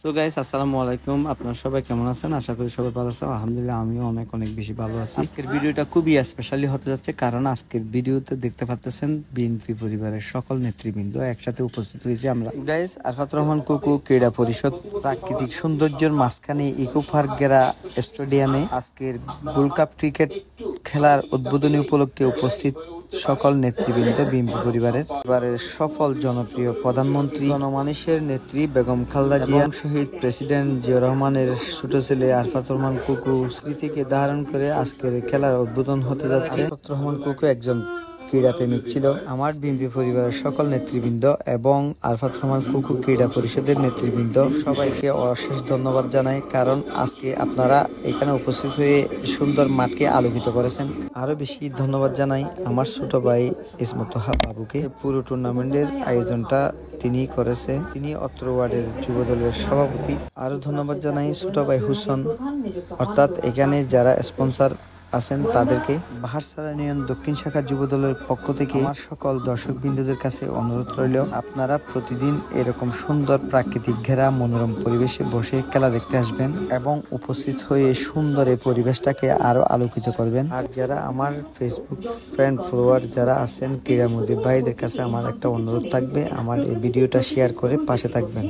So guys, আসসালামু আলাইকুম। আপনারা সবাই কেমন আছেন? আশা করি সবাই ভালো আছেন। আলহামদুলিল্লাহ, আমিও অনেক অনেক বেশি ভালো আছি। আজকের ভিডিওটা খুবই স্পেশালি হতে যাচ্ছে, কারণ আজকের ভিডিওতে দেখতে পাচ্ছেন বিএনপি পরিবারের সকল নেতৃবৃন্দ একসাথে উপস্থিত হয়েছে। আমরা গাইস আরফাতুর রহমান কুকু ক্রীড়া পরিষদ প্রাকৃতিক সৌন্দর্যের মাঝখানে ইকো পার্ক গেরা স্টেডিয়ামে আজকের গোল্ড কাপ ক্রিকেট খেলার উদ্বোধনী উপলক্ষে উপস্থিত সকল নেতৃবৃন্দ বিএনপি পরিবারের সফল জনপ্রিয় প্রধানমন্ত্রী জনমানুষের নেত্রী বেগম খালেদা জিয়া, শহীদ প্রেসিডেন্ট জিয়া রহমানের ছোট ছেলে আরফাতুর রহমান কুকু স্মৃতিকে ধারণ করে আজকের খেলার উদ্বোধন হতে যাচ্ছে। আরফাতুর রহমান কুকু একজন ক্রীড়া প্রেমিক ছিল। আমার বিএনপি পরিবারের সকল নেতৃবৃন্দ এবং আরফাতুর রহমান কুকু ক্রীড়া পরিষদের নেতৃবৃন্দ সবাইকে অশেষ ধন্যবাদ জানাই, কারণ আজকে আপনারা এখানে উপস্থিত হয়ে সুন্দর মাঠকে আলোকিত করেছেন। আরো বেশি ধন্যবাদ জানাই আমার ছোট ভাই ইসমত বাবুকে। পুরো টুর্নামেন্টের আয়োজনটা তিনি করেছে, তিনি অত্র ওয়ার্ডের যুব দলের সভাপতি। আরো ধন্যবাদ জানাই ছোট ভাই হুসন, অর্থাৎ এখানে যারা স্পন্সর আছেন তাদেরকে। বাহারছড়া ইউনিয়ন দক্ষিণ শাখা যুব দলের পক্ষ থেকে আমার সকল দর্শক বিন্দুদের কাছে অনুরোধ রইল, আপনারা প্রতিদিন এরকম সুন্দর প্রাকৃতিক ঘেরা মনোরম পরিবেশে বসে খেলা দেখতে আসবেন এবং উপস্থিত হয়ে সুন্দর এই পরিবেশটাকে আরো আলোকিত করবেন। আর যারা আমার ফেসবুক ফ্রেন্ড ফলোয়ার যারা আছেন ক্রীড়ামোদী ভাইদের কাছে আমার একটা অনুরোধ থাকবে, আমার এই ভিডিওটা শেয়ার করে পাশে থাকবেন।